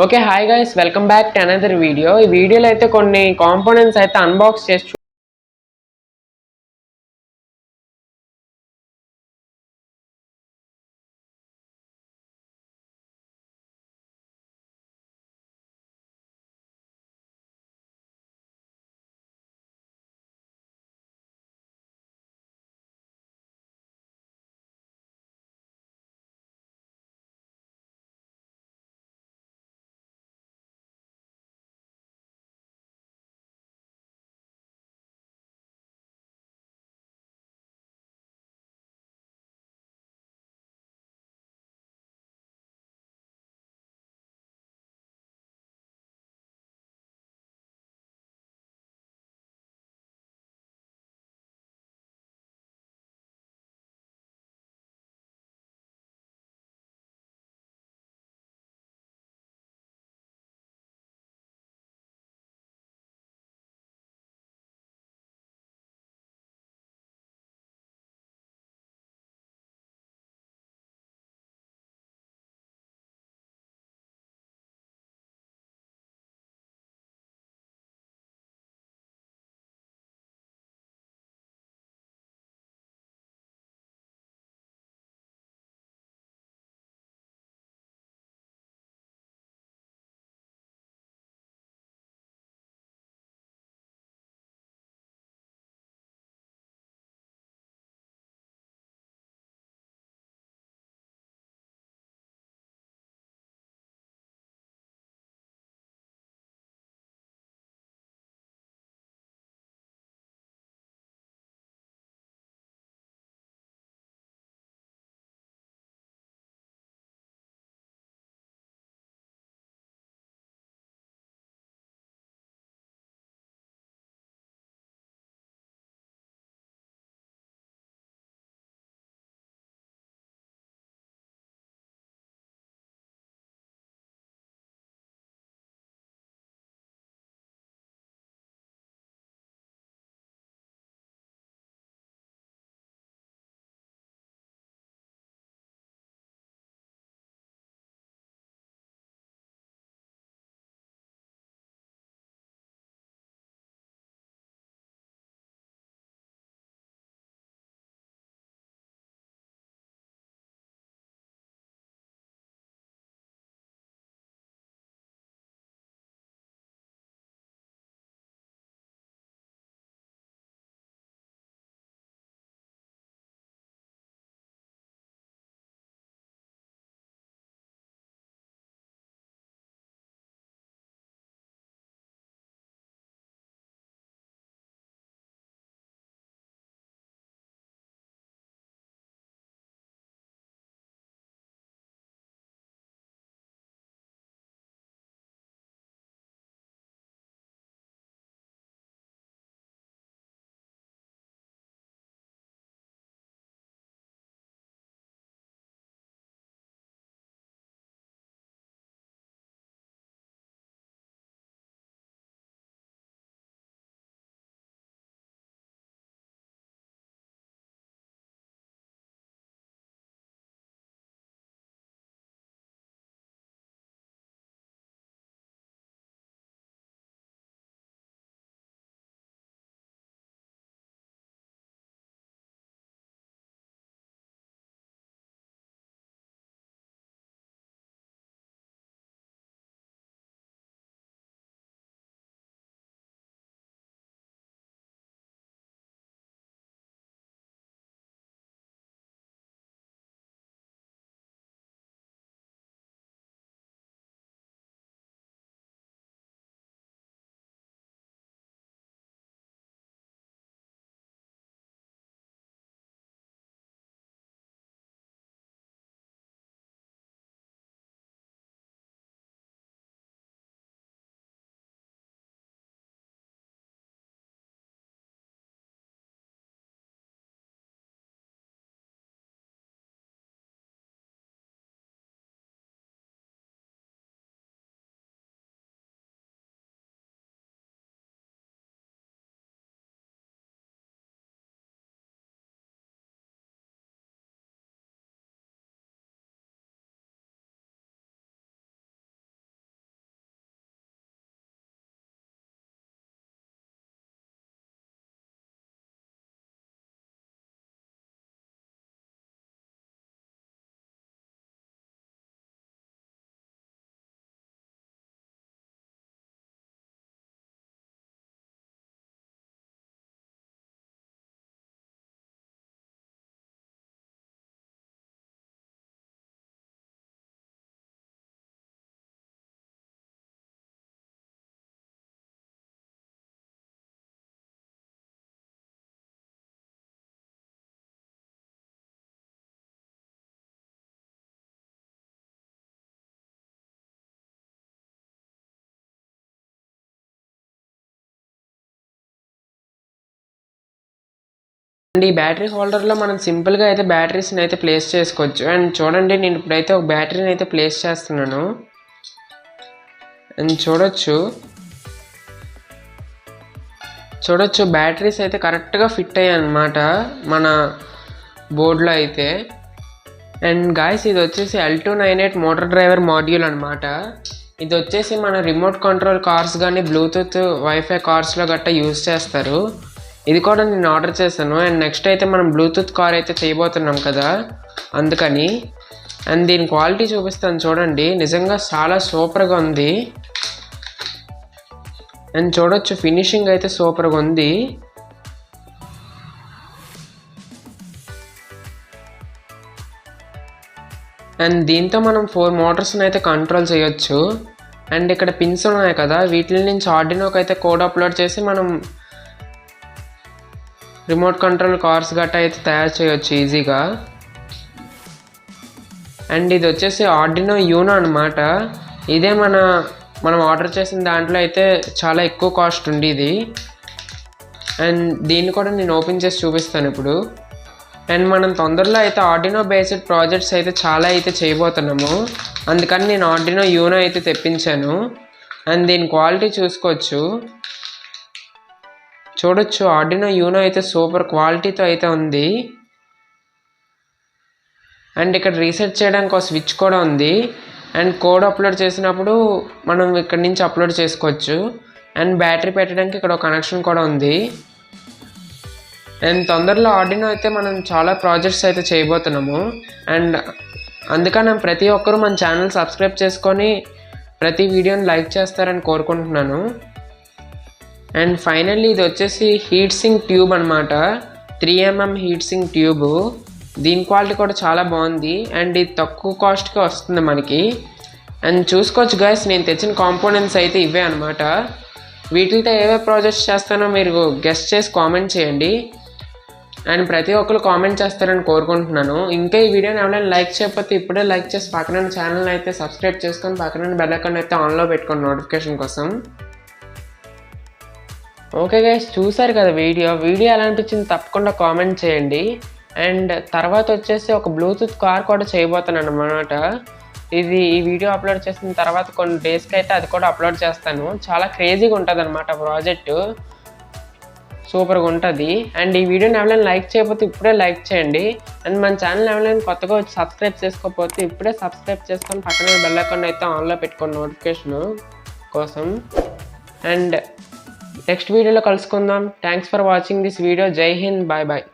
Okay hi guys, welcome back to another video. ఈ వీడియోలో అయితే కొన్ని కాంపోనెంట్స్ అయితే అన్బాక్స్ చేసి అండ్ ఈ బ్యాటరీ హోల్డర్లో మనం సింపుల్గా అయితే బ్యాటరీస్ని అయితే ప్లేస్ చేసుకోవచ్చు. అండ్ చూడండి, నేను ఇప్పుడైతే ఒక బ్యాటరీని అయితే ప్లేస్ చేస్తున్నాను. అండ్ చూడొచ్చు బ్యాటరీస్ అయితే కరెక్ట్గా ఫిట్ అయ్యాయి అన్నమాట మన బోర్డులో అయితే. అండ్ గాయస్, ఇది వచ్చేసి L298 మోటార్ డ్రైవర్ మాడ్యూల్ అనమాట. ఇది వచ్చేసి మన రిమోట్ కంట్రోల్ కార్స్ కానీ బ్లూటూత్ వైఫై కార్స్లో గట్టా యూజ్ చేస్తారు. ఇది కూడా నేను ఆర్డర్ చేశాను. అండ్ నెక్స్ట్ అయితే మనం బ్లూటూత్ కార్ అయితే చేయబోతున్నాం కదా, అందుకని. అండ్ దీని క్వాలిటీ చూపిస్తాను చూడండి, నిజంగా చాలా సూపర్గా ఉంది. అండ్ చూడొచ్చు ఫినిషింగ్ అయితే సూపర్గా ఉంది. అండ్ దీంతో మనం 4 మోటార్స్ని అయితే కంట్రోల్ చేయొచ్చు. అండ్ ఇక్కడ పిన్స్ ఉన్నాయి కదా, వీటి నుంచి ఆర్డినోకి అయితే కోడ్ అప్లోడ్ చేసి మనం రిమోట్ కంట్రోల్ కార్స్ గట్టా అయితే తయారు చేయొచ్చు ఈజీగా. అండ్ ఇది వచ్చేసి ఆర్డినో యూనో అనమాట. ఇదే మనం ఆర్డర్ చేసిన దాంట్లో అయితే చాలా ఎక్కువ కాస్ట్ ఉండేది. అండ్ దీన్ని కూడా నేను ఓపెన్ చేసి చూపిస్తాను ఇప్పుడు. అండ్ మనం తొందరలో అయితే ఆర్డినో బేస్డ్ ప్రాజెక్ట్స్ అయితే చాలా అయితే చేయబోతున్నాము. అందుకని నేను ఆర్డినో యూనో అయితే తెప్పించాను. అండ్ దీని క్వాలిటీ చూడొచ్చు ఆర్డినో యూనో అయితే సూపర్ క్వాలిటీతో అయితే ఉంది. అండ్ ఇక్కడ రీసెట్ చేయడానికి ఒక స్విచ్ కూడా ఉంది. అండ్ కోడ్ అప్లోడ్ చేసినప్పుడు మనం ఇక్కడ నుంచి అప్లోడ్ చేసుకోవచ్చు. అండ్ బ్యాటరీ పెట్టడానికి ఇక్కడ ఒక కనెక్షన్ కూడా ఉంది. అండ్ తొందరలో ఆర్డినో అయితే మనం చాలా ప్రాజెక్ట్స్ అయితే చేయబోతున్నాము. అండ్ అందుకని ప్రతి ఒక్కరూ మన ఛానల్ సబ్స్క్రైబ్ చేసుకొని ప్రతి వీడియోని లైక్ చేస్తారని కోరుకుంటున్నాను. అండ్ ఫైనల్లీ ఇది వచ్చేసి హీట్ సింక్ ట్యూబ్ అనమాట. 3mm heat sink tube. దీని క్వాలిటీ కూడా చాలా బాగుంది. అండ్ ఇది తక్కువ కాస్ట్కి వస్తుంది మనకి. అండ్ చూసుకోవచ్చు గైస్, నేను తెచ్చిన కాంపోనెంట్స్ అయితే ఇవే అనమాట. వీటితో ఏవే ప్రాజెక్ట్స్ చేస్తానో మీరు గెస్ట్ చేసి కామెంట్ చేయండి. అండ్ ప్రతి ఒక్కరు కామెంట్ చేస్తారని కోరుకుంటున్నాను. ఇంకా ఈ వీడియోని ఎవరైనా లైక్ చేయకపోతే ఇప్పుడే లైక్ చేసి పక్కన ఛానల్ అయితే సబ్స్క్రైబ్ చేసుకొని పక్కన బెల్ ఐకాన్ అయితే ఆన్లో పెట్టుకోండి నోటిఫికేషన్ కోసం. ఓకే గైస్, చూసారు కదా వీడియో ఎలా అనిపించింది తప్పకుండా కామెంట్ చేయండి. అండ్ తర్వాత వచ్చేసి ఒక బ్లూటూత్ కార్ కూడా చేయబోతున్నాను అన్నమాట. ఈ వీడియో అప్లోడ్ చేసిన తర్వాత కొన్ని డేస్కి అయితే అది కూడా అప్లోడ్ చేస్తాను. చాలా క్రేజీగా ఉంటుంది అనమాట ప్రాజెక్టు, సూపర్గా ఉంటుంది. అండ్ ఈ వీడియోని ఎవరైనా లైక్ చేయకపోతే ఇప్పుడే లైక్ చేయండి. అండ్ మన ఛానల్ ఎవరైనా కొత్తగా వచ్చి సబ్స్క్రైబ్ చేసుకోకపోతే ఇప్పుడే సబ్స్క్రైబ్ చేసుకొని పక్కన బెల్ ఐకాన్ అయితే ఆన్లో పెట్టుకోండి నోటిఫికేషన్ కోసం. అండ్ నెక్స్ట్ వీడియోలో కలుసుకుందాం. Thanks for watching this video. జై హింద్, బాయ్ బాయ్.